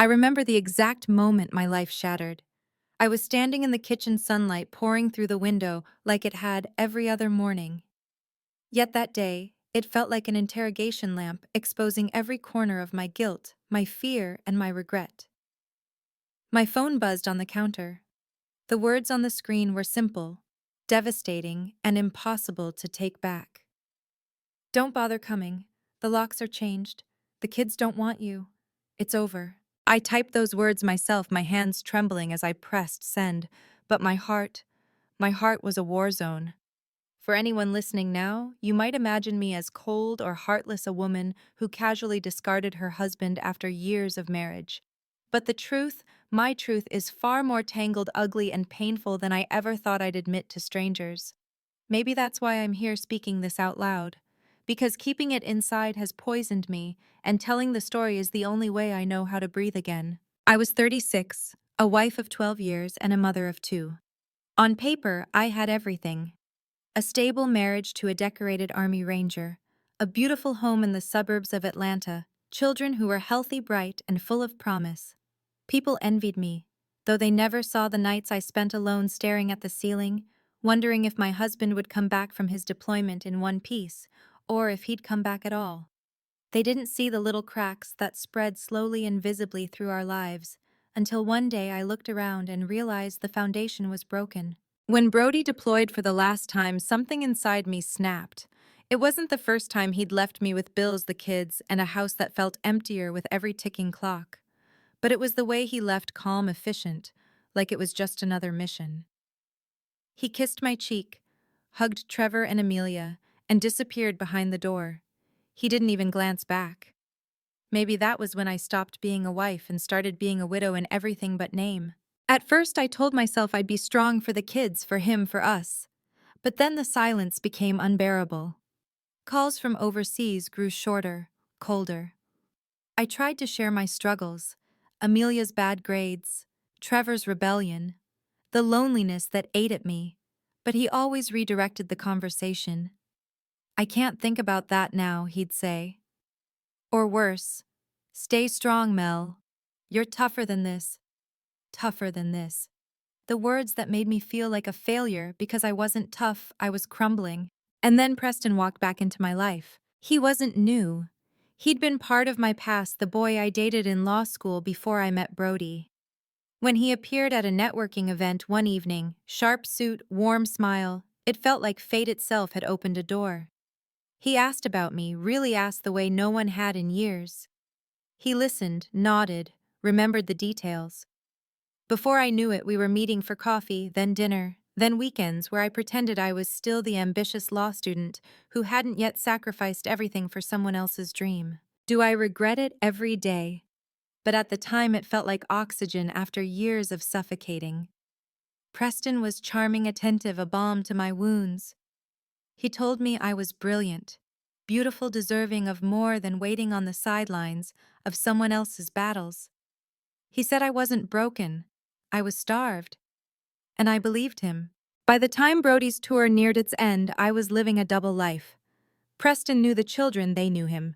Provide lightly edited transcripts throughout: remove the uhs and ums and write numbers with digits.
remember the exact moment my life shattered. I was standing in the kitchen sunlight pouring through the window like it had every other morning. Yet that day, it felt like an interrogation lamp exposing every corner of my guilt, my fear, and my regret. My phone buzzed on the counter. The words on the screen were simple, devastating, and impossible to take back. Don't bother coming. The locks are changed. The kids don't want you. It's over. I typed those words myself, my hands trembling as I pressed send, but my heart was a war zone. For anyone listening now, you might imagine me as cold or heartless a woman who casually discarded her husband after years of marriage. But the truth, my truth, is far more tangled, ugly, and painful than I ever thought I'd admit to strangers. Maybe that's why I'm here speaking this out loud. Because keeping it inside has poisoned me, and telling the story is the only way I know how to breathe again. I was 36, a wife of 12 years, and a mother of two. On paper, I had everything: a stable marriage to a decorated Army Ranger, a beautiful home in the suburbs of Atlanta, children who were healthy, bright, and full of promise. People envied me, though they never saw the nights I spent alone staring at the ceiling, wondering if my husband would come back from his deployment in one piece, or if he'd come back at all. They didn't see the little cracks that spread slowly and visibly through our lives, until one day I looked around and realized the foundation was broken. When Brody deployed for the last time, something inside me snapped. It wasn't the first time he'd left me with bills, the kids, and a house that felt emptier with every ticking clock. But it was the way he left, calm, efficient, like it was just another mission. He kissed my cheek, hugged Trevor and Amelia, and disappeared behind the door. He didn't even glance back. Maybe that was when I stopped being a wife and started being a widow in everything but name. At first, I told myself I'd be strong for the kids, for him, for us. But then the silence became unbearable. Calls from overseas grew shorter, colder. I tried to share my struggles: Amelia's bad grades, Trevor's rebellion, the loneliness that ate at me, but he always redirected the conversation. "I can't think about that now," he'd say. Or worse, "Stay strong, Mel. You're tougher than this, tougher than this." The words that made me feel like a failure because I wasn't tough, I was crumbling. And then Preston walked back into my life. He wasn't new. He'd been part of my past, the boy I dated in law school before I met Brody. When he appeared at a networking event one evening, sharp suit, warm smile, it felt like fate itself had opened a door. He asked about me, really asked the way no one had in years. He listened, nodded, remembered the details. Before I knew it, we were meeting for coffee, then dinner, then weekends where I pretended I was still the ambitious law student who hadn't yet sacrificed everything for someone else's dream. Do I regret it? Every day. But at the time it felt like oxygen after years of suffocating. Preston was charming, attentive, a balm to my wounds. He told me I was brilliant, beautiful, deserving of more than waiting on the sidelines of someone else's battles. He said I wasn't broken, I was starved. And I believed him. By the time Brody's tour neared its end, I was living a double life. Preston knew the children, they knew him.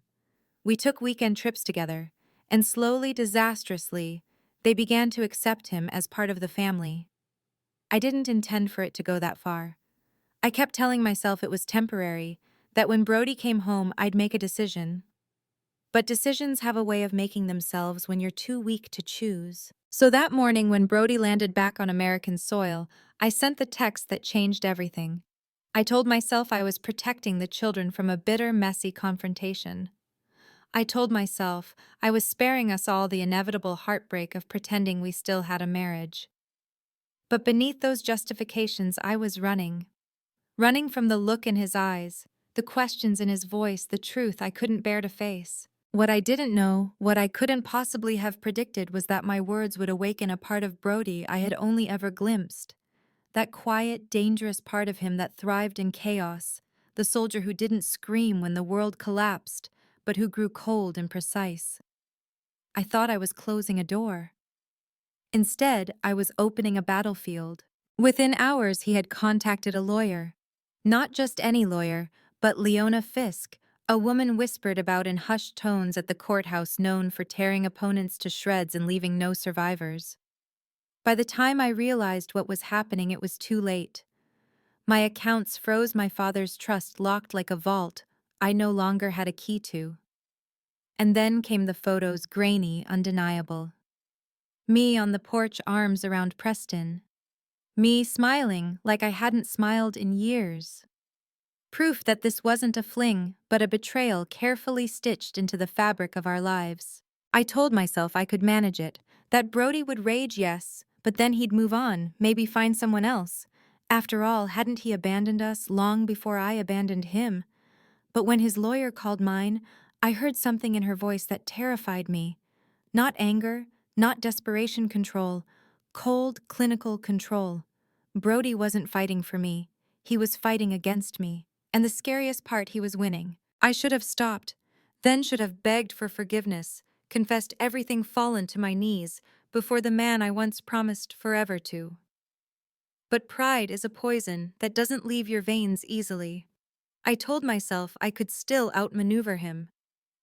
We took weekend trips together, and slowly, disastrously, they began to accept him as part of the family. I didn't intend for it to go that far. I kept telling myself it was temporary, that when Brody came home, I'd make a decision. But decisions have a way of making themselves when you're too weak to choose. So that morning when Brody landed back on American soil, I sent the text that changed everything. I told myself I was protecting the children from a bitter, messy confrontation. I told myself I was sparing us all the inevitable heartbreak of pretending we still had a marriage. But beneath those justifications, I was running. Running from the look in his eyes, the questions in his voice, the truth I couldn't bear to face. What I didn't know, what I couldn't possibly have predicted, was that my words would awaken a part of Brody I had only ever glimpsed. That quiet, dangerous part of him that thrived in chaos, the soldier who didn't scream when the world collapsed, but who grew cold and precise. I thought I was closing a door. Instead, I was opening a battlefield. Within hours, he had contacted a lawyer. Not just any lawyer, but Leona Fisk, A woman whispered about in hushed tones at the courthouse known for tearing opponents to shreds and leaving no survivors. By the time I realized what was happening, it was too late. My accounts froze, my father's trust locked like a vault I no longer had a key to. And then came the photos, grainy, undeniable. Me on the porch, arms around Preston. Me smiling like I hadn't smiled in years. Proof that this wasn't a fling, but a betrayal carefully stitched into the fabric of our lives. I told myself I could manage it, that Brody would rage, yes, but then he'd move on, maybe find someone else. After all, hadn't he abandoned us long before I abandoned him? But when his lawyer called mine, I heard something in her voice that terrified me. Not anger, not desperation, control. Cold, clinical control. Brody wasn't fighting for me. He was fighting against me. And the scariest part, he was winning. I should have stopped, then should have begged for forgiveness, confessed everything, fallen to my knees before the man I once promised forever to. But pride is a poison that doesn't leave your veins easily. I told myself I could still outmaneuver him,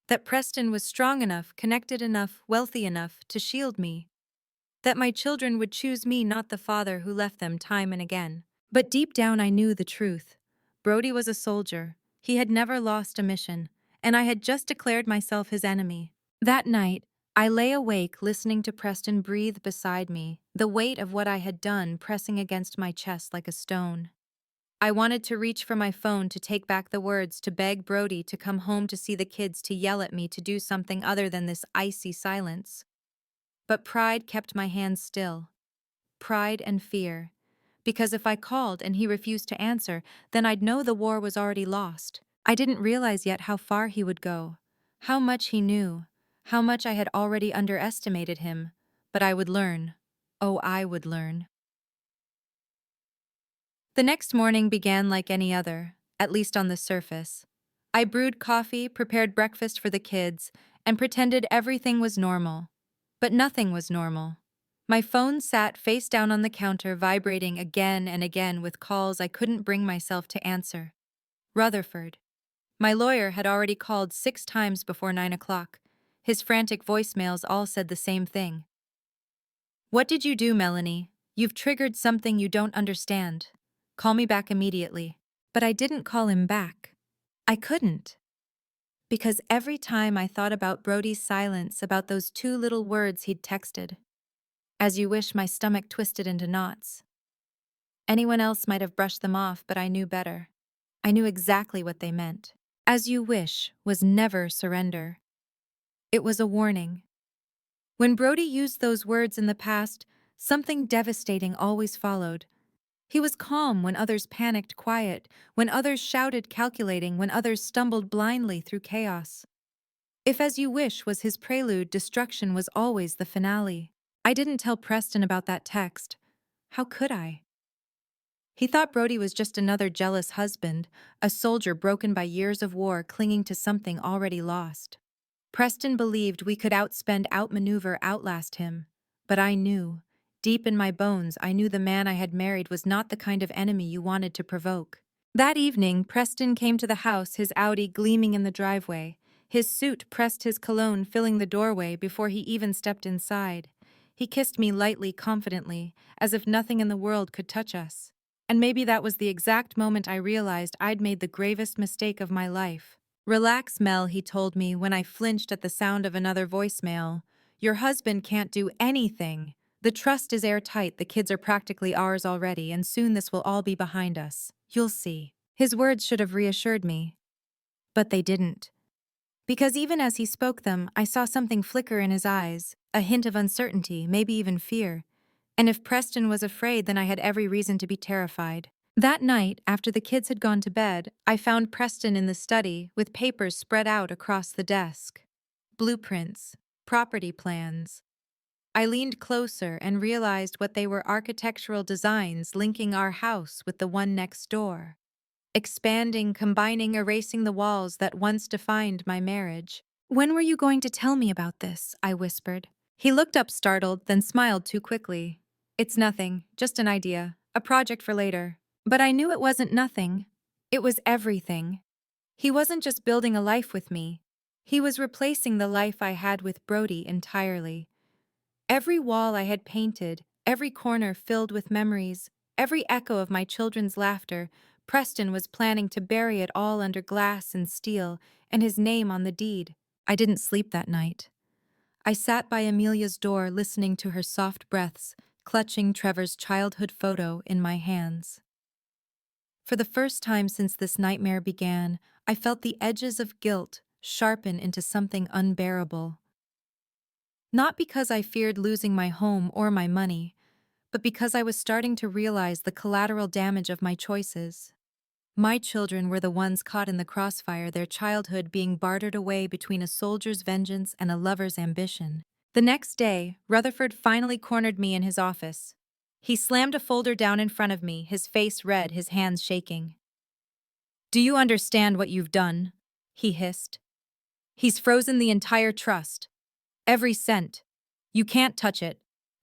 that Preston was strong enough, connected enough, wealthy enough to shield me, that my children would choose me, not the father who left them time and again. But deep down I knew the truth. Brody was a soldier. He had never lost a mission, and I had just declared myself his enemy. That night, I lay awake listening to Preston breathe beside me, the weight of what I had done pressing against my chest like a stone. I wanted to reach for my phone, to take back the words, to beg Brody to come home, to see the kids, to yell at me, to do something other than this icy silence. But pride kept my hands still. Pride and fear. Because if I called and he refused to answer, then I'd know the war was already lost. I didn't realize yet how far he would go, how much he knew, how much I had already underestimated him. But I would learn. Oh, I would learn. The next morning began like any other, at least on the surface. I brewed coffee, prepared breakfast for the kids, and pretended everything was normal. But nothing was normal. My phone sat face down on the counter, vibrating again and again with calls I couldn't bring myself to answer. Rutherford. My lawyer had already called 6 times before 9 o'clock. His frantic voicemails all said the same thing. "What did you do, Melanie? You've triggered something you don't understand. Call me back immediately." But I didn't call him back. I couldn't. Because every time I thought about Brody's silence, about those 2 little words he'd texted, "As you wish," my stomach twisted into knots. Anyone else might have brushed them off, but I knew better. I knew exactly what they meant. "As you wish" was never surrender. It was a warning. When Brody used those words in the past, something devastating always followed. He was calm when others panicked, quiet when others shouted, calculating when others stumbled blindly through chaos. If "as you wish" was his prelude, destruction was always the finale. I didn't tell Preston about that text. How could I? He thought Brody was just another jealous husband, a soldier broken by years of war, clinging to something already lost. Preston believed we could outspend, outmaneuver, outlast him. But I knew, deep in my bones, I knew the man I had married was not the kind of enemy you wanted to provoke. That evening, Preston came to the house, his Audi gleaming in the driveway. His suit pressed, his cologne filling the doorway before he even stepped inside. He kissed me lightly, confidently, as if nothing in the world could touch us. And maybe that was the exact moment I realized I'd made the gravest mistake of my life. "Relax, Mel," he told me when I flinched at the sound of another voicemail. "Your husband can't do anything. The trust is airtight, the kids are practically ours already, and soon this will all be behind us. You'll see." His words should have reassured me. But they didn't. Because even as he spoke them, I saw something flicker in his eyes, a hint of uncertainty, maybe even fear. And if Preston was afraid, then I had every reason to be terrified. That night, after the kids had gone to bed, I found Preston in the study with papers spread out across the desk. Blueprints, property plans. I leaned closer and realized what they were: architectural designs linking our house with the one next door. Expanding, combining, erasing the walls that once defined my marriage. "When were you going to tell me about this?" I whispered. He looked up startled, then smiled too quickly. "It's nothing, just an idea, a project for later." But I knew it wasn't nothing. It was everything. He wasn't just building a life with me. He was replacing the life I had with Brody entirely. Every wall I had painted, every corner filled with memories, every echo of my children's laughter, Preston was planning to bury it all under glass and steel, and his name on the deed. I didn't sleep that night. I sat by Amelia's door listening to her soft breaths, clutching Trevor's childhood photo in my hands. For the first time since this nightmare began, I felt the edges of guilt sharpen into something unbearable. Not because I feared losing my home or my money, but because I was starting to realize the collateral damage of my choices. My children were the ones caught in the crossfire, their childhood being bartered away between a soldier's vengeance and a lover's ambition. The next day, Rutherford finally cornered me in his office. He slammed a folder down in front of me, his face red, his hands shaking. "Do you understand what you've done?" he hissed. "He's frozen the entire trust. Every cent. You can't touch it.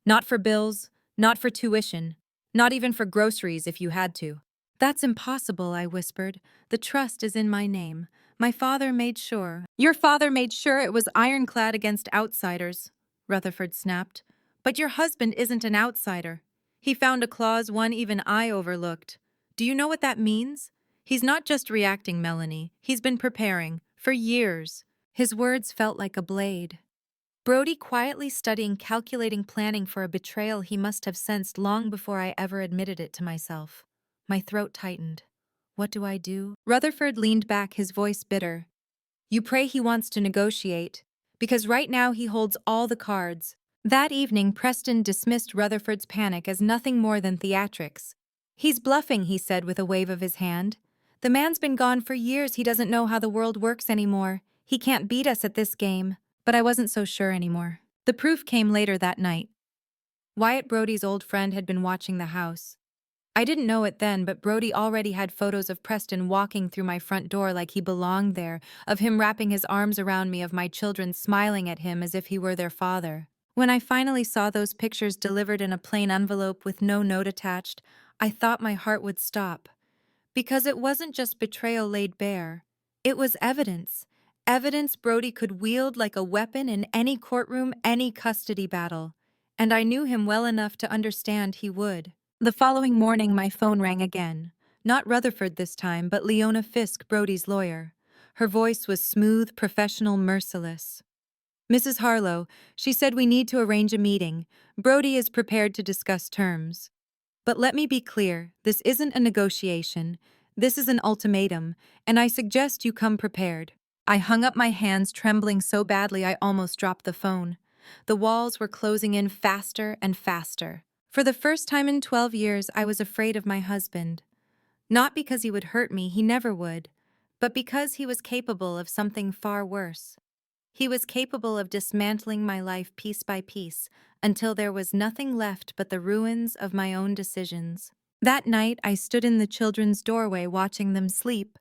Not for bills, not for tuition, not even for groceries if you had to." "That's impossible," I whispered. "The trust is in my name. My father made sure." "Your father made sure it was ironclad against outsiders," Rutherford snapped. "But your husband isn't an outsider. He found a clause one even I overlooked. Do you know what that means? He's not just reacting, Melanie. He's been preparing. For years." His words felt like a blade. Brody quietly studying, calculating, planning for a betrayal he must have sensed long before I ever admitted it to myself. My throat tightened. What do I do? Rutherford leaned back, his voice bitter. "You pray he wants to negotiate, because right now he holds all the cards." That evening, Preston dismissed Rutherford's panic as nothing more than theatrics. "He's bluffing," he said with a wave of his hand. "The man's been gone for years. He doesn't know how the world works anymore. He can't beat us at this game." But I wasn't so sure anymore. The proof came later that night. Wyatt Brody's old friend had been watching the house. I didn't know it then, but Brody already had photos of Preston walking through my front door like he belonged there, of him wrapping his arms around me, of my children smiling at him as if he were their father. When I finally saw those pictures delivered in a plain envelope with no note attached, I thought my heart would stop. Because it wasn't just betrayal laid bare. It was evidence. Evidence Brody could wield like a weapon in any courtroom, any custody battle. And I knew him well enough to understand he would. The following morning, my phone rang again. Not Rutherford this time, but Leona Fisk, Brody's lawyer. Her voice was smooth, professional, merciless. "Mrs. Harlow, she said we need to arrange a meeting. Brody is prepared to discuss terms. But let me be clear, this isn't a negotiation. This is an ultimatum, and I suggest you come prepared." I hung up my hands, trembling so badly I almost dropped the phone. The walls were closing in faster and faster. For the first time in 12 years, I was afraid of my husband. Not because he would hurt me, he never would, but because he was capable of something far worse. He was capable of dismantling my life piece by piece until there was nothing left but the ruins of my own decisions. That night, I stood in the children's doorway watching them sleep.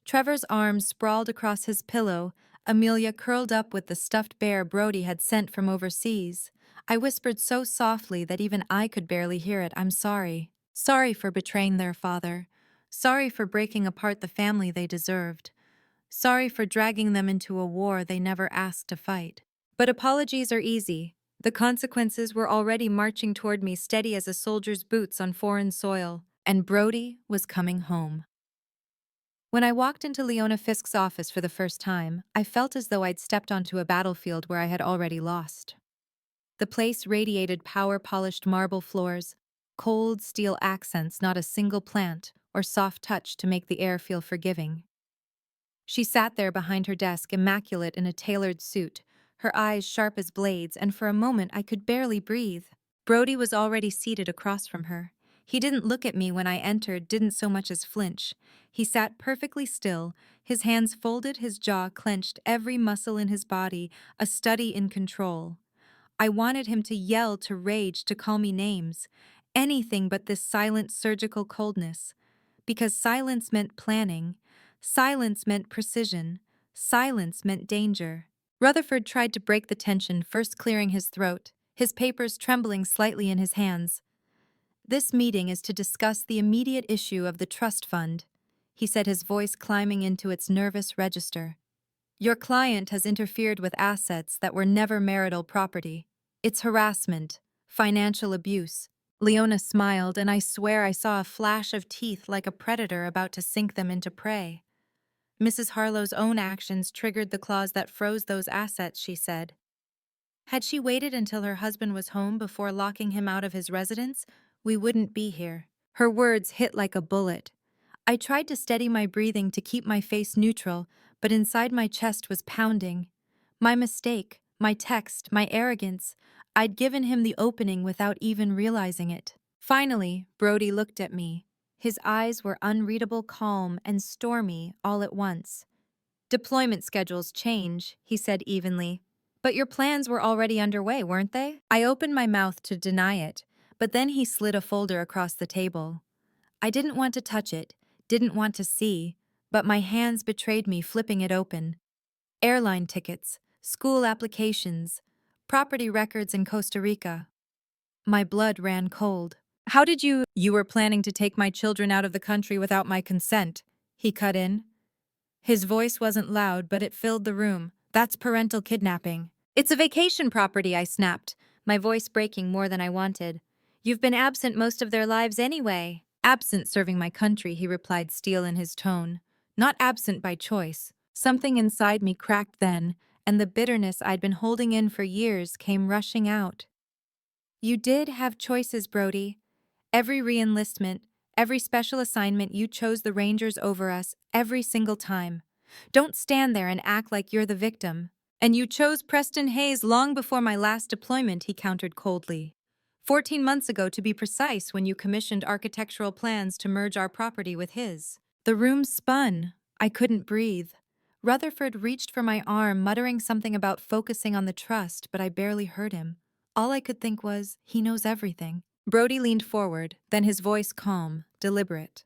Trevor's arms sprawled across his pillow, Amelia curled up with the stuffed bear Brody had sent from overseas. I whispered so softly that even I could barely hear it, "I'm sorry. Sorry for betraying their father. Sorry for breaking apart the family they deserved. Sorry for dragging them into a war they never asked to fight." But apologies are easy. The consequences were already marching toward me, steady as a soldier's boots on foreign soil, and Brody was coming home. When I walked into Leona Fisk's office for the first time, I felt as though I'd stepped onto a battlefield where I had already lost. The place radiated power-polished marble floors, cold steel accents, not a single plant or soft touch to make the air feel forgiving. She sat there behind her desk, immaculate in a tailored suit, her eyes sharp as blades, and for a moment I could barely breathe. Brody was already seated across from her. He didn't look at me when I entered, didn't so much as flinch. He sat perfectly still, his hands folded, his jaw clenched, every muscle in his body a study in control. I wanted him to yell, to rage, to call me names. Anything but this silent surgical coldness. Because silence meant planning. Silence meant precision. Silence meant danger. Rutherford tried to break the tension, first clearing his throat, his papers trembling slightly in his hands. "This meeting is to discuss the immediate issue of the trust fund." he said, his voice climbing into its nervous register. Your client has interfered with assets that were never marital property. It's harassment, financial abuse. Leona smiled, and I swear I saw a flash of teeth like a predator about to sink them into prey. Mrs. Harlow's own actions triggered the clause that froze those assets, she said. Had she waited until her husband was home before locking him out of his residence, we wouldn't be here. Her words hit like a bullet. I tried to steady my breathing to keep my face neutral, but inside my chest was pounding. My mistake, my text, my arrogance. I'd given him the opening without even realizing it. Finally, Brody looked at me. His eyes were unreadable calm and stormy all at once. Deployment schedules change, he said evenly. But your plans were already underway, weren't they? I opened my mouth to deny it, but then he slid a folder across the table. I didn't want to touch it, didn't want to see, but my hands betrayed me flipping it open. Airline tickets, school applications, property records in Costa Rica. My blood ran cold. How did you— You were planning to take my children out of the country without my consent, he cut in. His voice wasn't loud, but it filled the room. That's parental kidnapping. It's a vacation property, I snapped, my voice breaking more than I wanted. You've been absent most of their lives anyway. Absent serving my country, he replied, steel in his tone. Not absent by choice. Something inside me cracked then, and the bitterness I'd been holding in for years came rushing out. You did have choices, Brody. Every re-enlistment, every special assignment, you chose the Rangers over us every single time. Don't stand there and act like you're the victim. And you chose Preston Hayes long before my last deployment, he countered coldly. 14 months ago, to be precise, when you commissioned architectural plans to merge our property with his. The room spun. I couldn't breathe. Rutherford reached for my arm, muttering something about focusing on the trust, but I barely heard him. All I could think was, he knows everything. Brody leaned forward, then his voice calm, deliberate.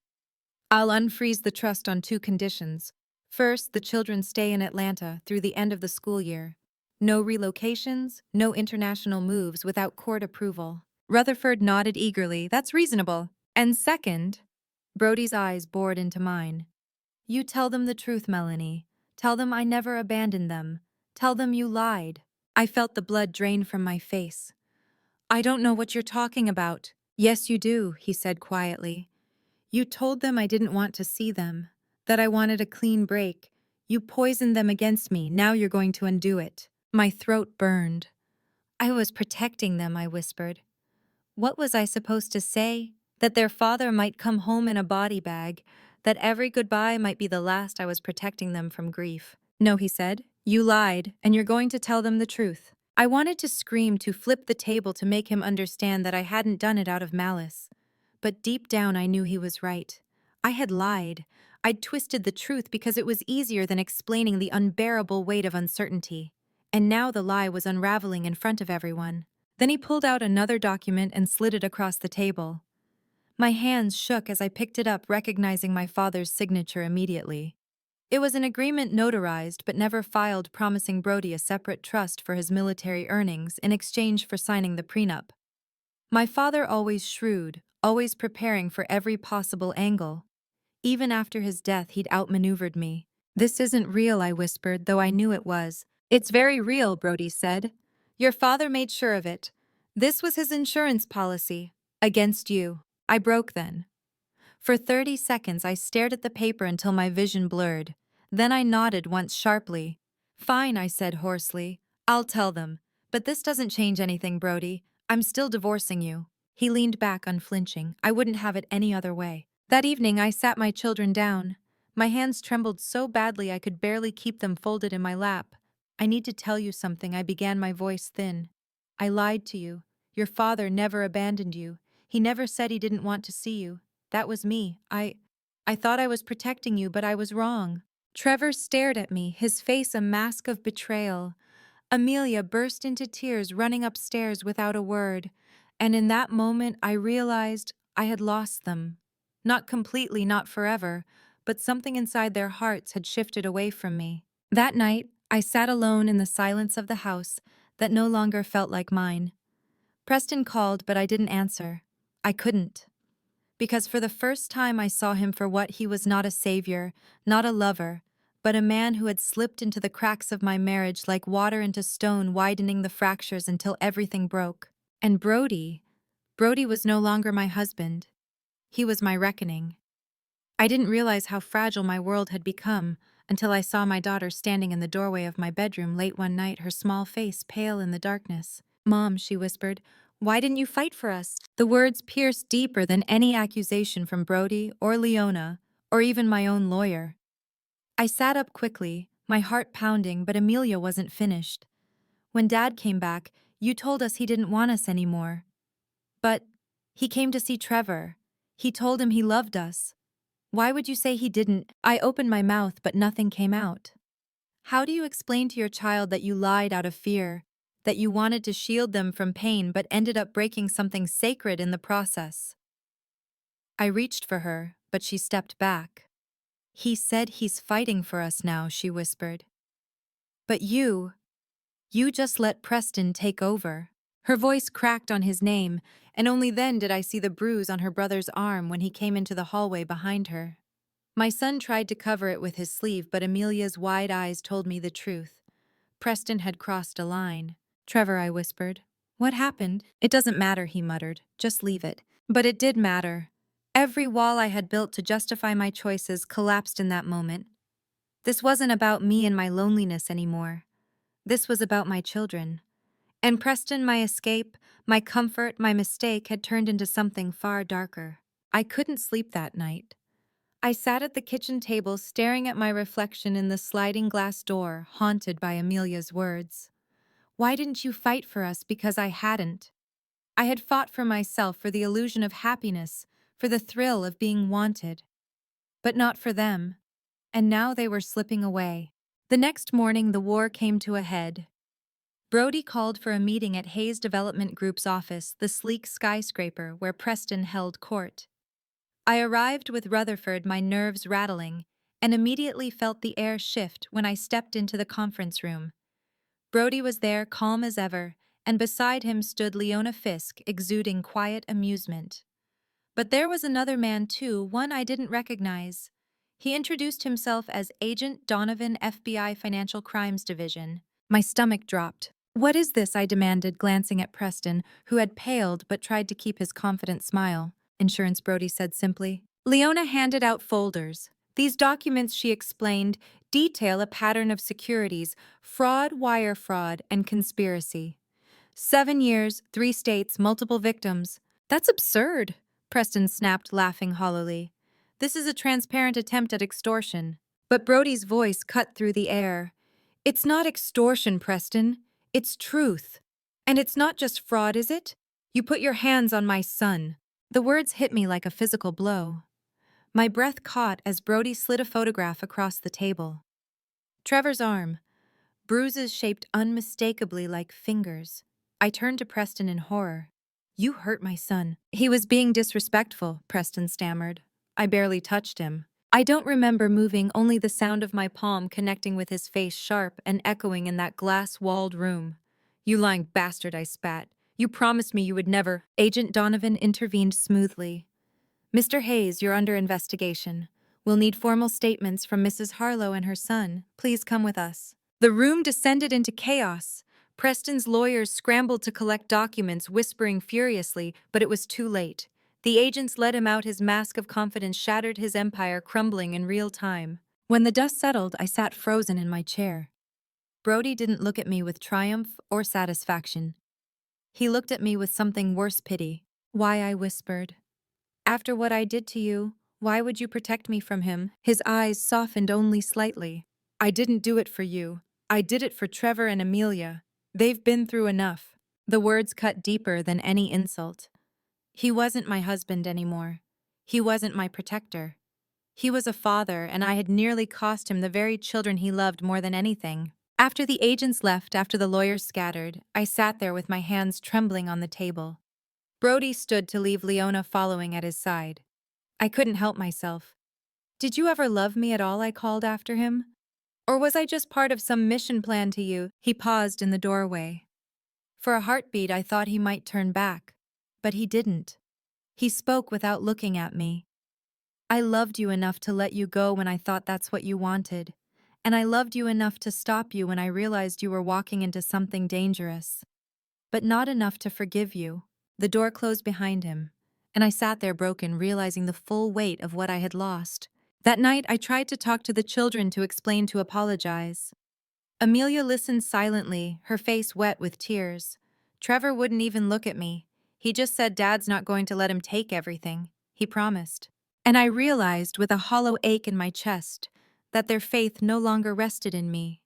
I'll unfreeze the trust on 2 conditions. First, the children stay in Atlanta through the end of the school year. No relocations, no international moves without court approval. Rutherford nodded eagerly. That's reasonable. And second, Brody's eyes bored into mine. You tell them the truth, Melanie. Tell them I never abandoned them. Tell them you lied. I felt the blood drain from my face. I don't know what you're talking about. Yes, you do, he said quietly. You told them I didn't want to see them, that I wanted a clean break. You poisoned them against me. Now you're going to undo it. My throat burned. I was protecting them, I whispered. What was I supposed to say? That their father might come home in a body bag, that every goodbye might be the last. I was protecting them from grief. No, he said. You lied, and you're going to tell them the truth. I wanted to scream, to flip the table, to make him understand that I hadn't done it out of malice. But deep down I knew he was right. I had lied. I'd twisted the truth because it was easier than explaining the unbearable weight of uncertainty. And now the lie was unraveling in front of everyone. Then he pulled out another document and slid it across the table. My hands shook as I picked it up, recognizing my father's signature immediately. It was an agreement notarized but never filed, promising Brody a separate trust for his military earnings in exchange for signing the prenup. My father, always shrewd, always preparing for every possible angle. Even after his death, he'd outmaneuvered me. This isn't real, I whispered, though I knew it was. It's very real, Brody said. Your father made sure of it. This was his insurance policy. Against you. I broke then. For 30 seconds, I stared at the paper until my vision blurred. Then I nodded once sharply. Fine, I said hoarsely. I'll tell them. But this doesn't change anything, Brody. I'm still divorcing you. He leaned back, unflinching. I wouldn't have it any other way. That evening, I sat my children down. My hands trembled so badly I could barely keep them folded in my lap. I need to tell you something, I began, my voice thin. I lied to you. Your father never abandoned you. He never said he didn't want to see you. That was me. I thought I was protecting you, but I was wrong. Trevor stared at me, his face a mask of betrayal. Amelia burst into tears, running upstairs without a word. And in that moment, I realized I had lost them. Not completely, not forever, but something inside their hearts had shifted away from me. That night, I sat alone in the silence of the house that no longer felt like mine. Preston called, but I didn't answer. I couldn't. because for the first time I saw him for what he was: not a savior, not a lover, but a man who had slipped into the cracks of my marriage like water into stone, widening the fractures until everything broke. And Brody was no longer my husband. He was my reckoning. I didn't realize how fragile my world had become until I saw my daughter standing in the doorway of my bedroom late one night, her small face pale in the darkness. "Mom," she whispered, "why didn't you fight for us?" The words pierced deeper than any accusation from Brody or Leona or even my own lawyer. I sat up quickly, my heart pounding, but Amelia wasn't finished. "When Dad came back, you told us he didn't want us anymore. But he came to see Trevor. He told him he loved us. Why would you say he didn't?" I opened my mouth, but nothing came out. How do you explain to your child that you lied out of fear, that you wanted to shield them from pain but ended up breaking something sacred in the process? I reached for her, but she stepped back. "He said he's fighting for us now," she whispered. "But you just let Preston take over." Her voice cracked on his name, and only then did I see the bruise on her brother's arm when he came into the hallway behind her. My son tried to cover it with his sleeve, but Amelia's wide eyes told me the truth. Preston had crossed a line. "Trevor," I whispered. "What happened?" "It doesn't matter," he muttered. "Just leave it." But it did matter. Every wall I had built to justify my choices collapsed in that moment. This wasn't about me and my loneliness anymore. This was about my children. And Preston, my escape, my comfort, my mistake, had turned into something far darker. I couldn't sleep that night. I sat at the kitchen table staring at my reflection in the sliding glass door, haunted by Amelia's words. "Why didn't you fight for us?" Because I hadn't. I had fought for myself, for the illusion of happiness, for the thrill of being wanted. But not for them. And now they were slipping away. The next morning, the war came to a head. Brody called for a meeting at Hayes Development Group's office, the sleek skyscraper where Preston held court. I arrived with Rutherford, my nerves rattling, and immediately felt the air shift when I stepped into the conference room. Brody was there, calm as ever, and beside him stood Leona Fisk, exuding quiet amusement. But there was another man too, one I didn't recognize. He introduced himself as Agent Donovan, FBI Financial Crimes Division. My stomach dropped. "What is this?" I demanded, glancing at Preston, who had paled but tried to keep his confident smile. "Insurance," Brody said simply. Leona handed out folders. "These documents," she explained, "detail a pattern of securities, fraud, wire fraud, and conspiracy. 7 years, 3 states, multiple victims." "That's absurd," Preston snapped, laughing hollowly. "This is a transparent attempt at extortion." But Brody's voice cut through the air. "It's not extortion, Preston. It's truth. And it's not just fraud, is it? You put your hands on my son." The words hit me like a physical blow. My breath caught as Brody slid a photograph across the table. Trevor's arm, bruises shaped unmistakably like fingers. I turned to Preston in horror. "You hurt my son." "He was being disrespectful," Preston stammered. "I barely touched him." I don't remember moving, only the sound of my palm connecting with his face, sharp and echoing in that glass-walled room. "You lying bastard," I spat. "You promised me you would never." Agent Donovan intervened smoothly. "Mr. Hayes, you're under investigation. We'll need formal statements from Mrs. Harlow and her son. Please come with us." The room descended into chaos. Preston's lawyers scrambled to collect documents, whispering furiously, but it was too late. The agents led him out, his mask of confidence shattered, his empire crumbling in real time. When the dust settled, I sat frozen in my chair. Brody didn't look at me with triumph or satisfaction. He looked at me with something worse: pity. "Why?" I whispered. "After what I did to you, why would you protect me from him?" His eyes softened only slightly. "I didn't do it for you. I did it for Trevor and Amelia. They've been through enough." The words cut deeper than any insult. He wasn't my husband anymore. He wasn't my protector. He was a father, and I had nearly cost him the very children he loved more than anything. After the agents left, after the lawyers scattered, I sat there with my hands trembling on the table. Brody stood to leave, Leona following at his side. I couldn't help myself. "Did you ever love me at all?" I called after him. "Or was I just part of some mission plan to you?" He paused in the doorway. For a heartbeat, I thought he might turn back. But he didn't. He spoke without looking at me. I loved you enough to let you go when I thought that's what you wanted. And I loved you enough to stop you when I realized you were walking into something dangerous. But not enough to forgive you. The door closed behind him, and I sat there broken, realizing the full weight of what I had lost. That night, I tried to talk to the children to explain, to apologize. Amelia listened silently, her face wet with tears. Trevor wouldn't even look at me. He just said Dad's not going to let him take everything. He promised. And I realized, with a hollow ache in my chest, that their faith no longer rested in me.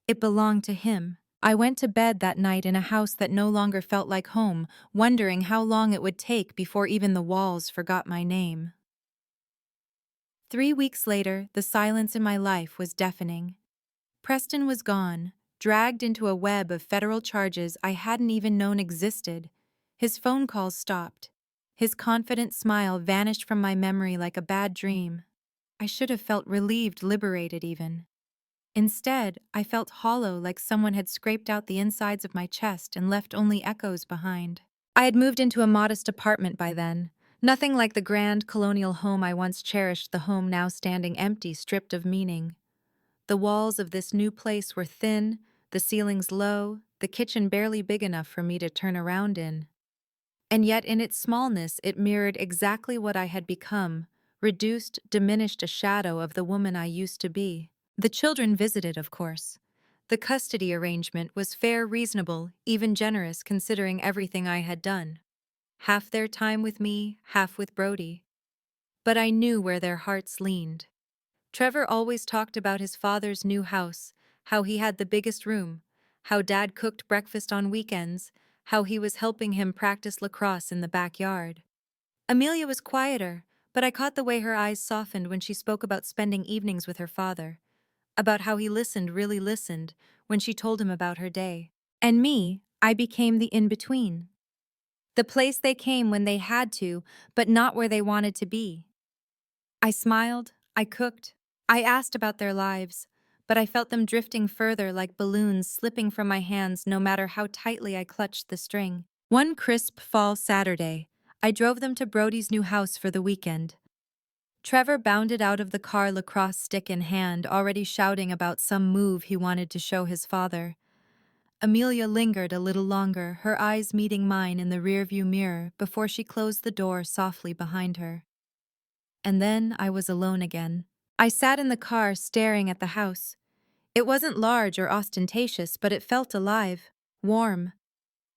It belonged to him. I went to bed that night in a house that no longer felt like home, wondering how long it would take before even the walls forgot my name. 3 weeks later, the silence in my life was deafening. Preston was gone, dragged into a web of federal charges I hadn't even known existed. His phone calls stopped. His confident smile vanished from my memory like a bad dream. I should have felt relieved, liberated even. Instead, I felt hollow, like someone had scraped out the insides of my chest and left only echoes behind. I had moved into a modest apartment by then. Nothing like the grand colonial home I once cherished, the home now standing empty, stripped of meaning. The walls of this new place were thin, the ceilings low, the kitchen barely big enough for me to turn around in. And yet in its smallness it mirrored exactly what I had become, reduced, diminished, a shadow of the woman I used to be. The children visited, of course. The custody arrangement was fair, reasonable, even generous considering everything I had done. Half their time with me, half with Brody. But I knew where their hearts leaned. Trevor always talked about his father's new house, how he had the biggest room, how Dad cooked breakfast on weekends, how he was helping him practice lacrosse in the backyard. Amelia was quieter, but I caught the way her eyes softened when she spoke about spending evenings with her father, about how he listened, really listened, when she told him about her day. And me, I became the in-between. The place they came when they had to, but not where they wanted to be. I smiled, I cooked, I asked about their lives, but I felt them drifting further like balloons slipping from my hands no matter how tightly I clutched the string. One crisp fall Saturday, I drove them to Brody's new house for the weekend. Trevor bounded out of the car, lacrosse stick in hand, already shouting about some move he wanted to show his father. Amelia lingered a little longer, her eyes meeting mine in the rearview mirror before she closed the door softly behind her. And then I was alone again. I sat in the car staring at the house. It wasn't large or ostentatious, but it felt alive, warm.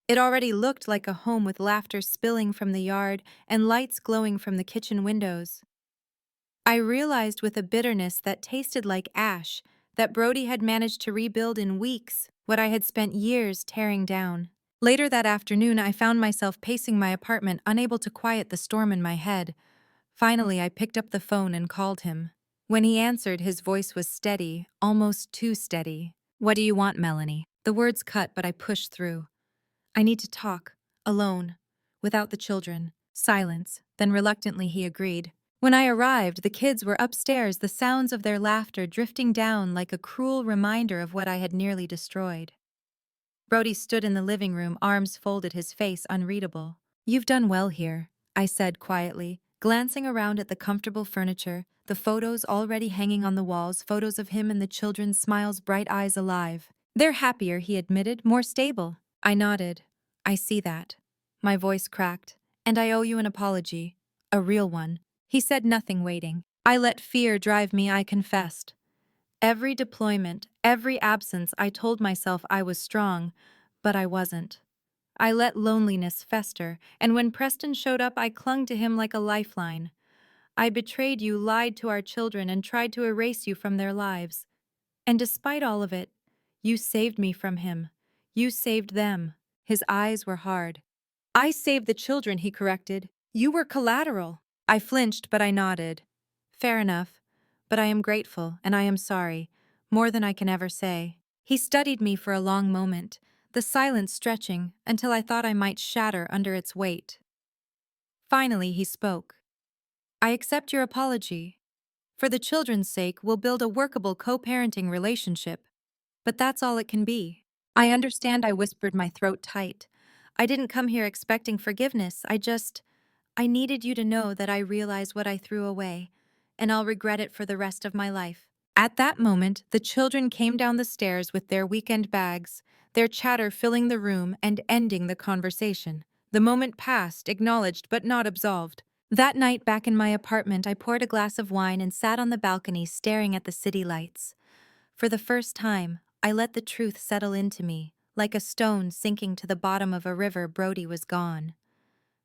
It already looked like a home, with laughter spilling from the yard and lights glowing from the kitchen windows. I realized with a bitterness that tasted like ash that Brody had managed to rebuild in weeks what I had spent years tearing down. Later that afternoon, I found myself pacing my apartment, unable to quiet the storm in my head. Finally, I picked up the phone and called him. When he answered, his voice was steady, almost too steady. "What do you want, Melanie?" The words cut, but I pushed through. "I need to talk, alone, without the children." Silence, then reluctantly he agreed. When I arrived, the kids were upstairs, the sounds of their laughter drifting down like a cruel reminder of what I had nearly destroyed. Brody stood in the living room, arms folded, his face unreadable. "You've done well here," I said quietly, glancing around at the comfortable furniture, the photos already hanging on the walls, photos of him and the children, smiles, bright eyes alive. "They're happier," he admitted, "more stable." I nodded. "I see that." My voice cracked. "And I owe you an apology. A real one." He said nothing, waiting. "I let fear drive me," I confessed. Every deployment, every absence, I told myself I was strong, but I wasn't. I let loneliness fester, and when Preston showed up, I clung to him like a lifeline. "I betrayed you, lied to our children, and tried to erase you from their lives. And despite all of it, you saved me from him. You saved them." His eyes were hard. "I saved the children," he corrected. "You were collateral." I flinched, but I nodded. "Fair enough. But I am grateful, and I am sorry. More than I can ever say." He studied me for a long moment, the silence stretching until I thought I might shatter under its weight. Finally, he spoke. "I accept your apology. For the children's sake, we'll build a workable co-parenting relationship. But that's all it can be." "I understand," I whispered, my throat tight. "I didn't come here expecting forgiveness. I needed you to know that I realize what I threw away, and I'll regret it for the rest of my life. At that moment, the children came down the stairs with their weekend bags, their chatter filling the room and ending the conversation. The moment passed, acknowledged but not absolved. That night, back in my apartment, I poured a glass of wine and sat on the balcony staring at the city lights. For the first time, I let the truth settle into me. Like a stone sinking to the bottom of a river, Brody was gone.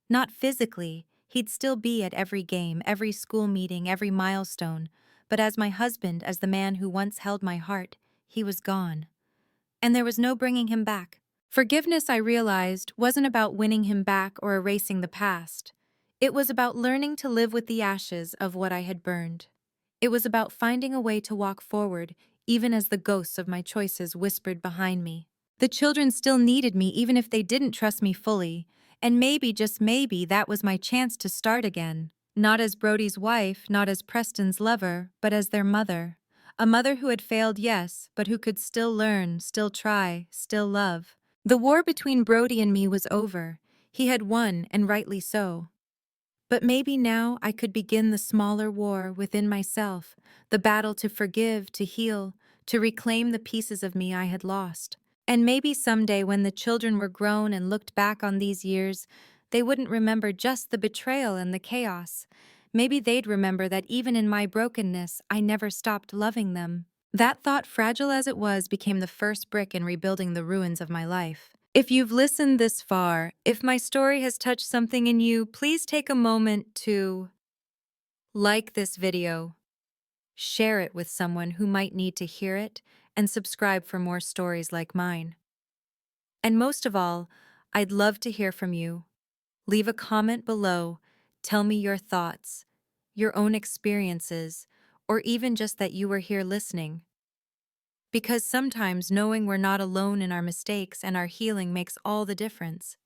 Not physically, he'd still be at every game, every school meeting, every milestone, but as my husband, as the man who once held my heart, he was gone. And there was no bringing him back. Forgiveness, I realized, wasn't about winning him back or erasing the past. It was about learning to live with the ashes of what I had burned. It was about finding a way to walk forward, even as the ghosts of my choices whispered behind me. The children still needed me even if they didn't trust me fully, and maybe, just maybe, that was my chance to start again. Not as Brody's wife, not as Preston's lover, but as their mother. A mother who had failed, yes, but who could still learn, still try, still love. The war between Brody and me was over. He had won, and rightly so. But maybe now I could begin the smaller war within myself, the battle to forgive, to heal, to reclaim the pieces of me I had lost. And maybe someday when the children were grown and looked back on these years, they wouldn't remember just the betrayal and the chaos. Maybe they'd remember that even in my brokenness, I never stopped loving them. That thought, fragile as it was, became the first brick in rebuilding the ruins of my life. If you've listened this far, if my story has touched something in you, please take a moment to like this video, share it with someone who might need to hear it, and subscribe for more stories like mine. And most of all, I'd love to hear from you. Leave a comment below, tell me your thoughts, your own experiences, or even just that you were here listening. Because sometimes knowing we're not alone in our mistakes and our healing makes all the difference.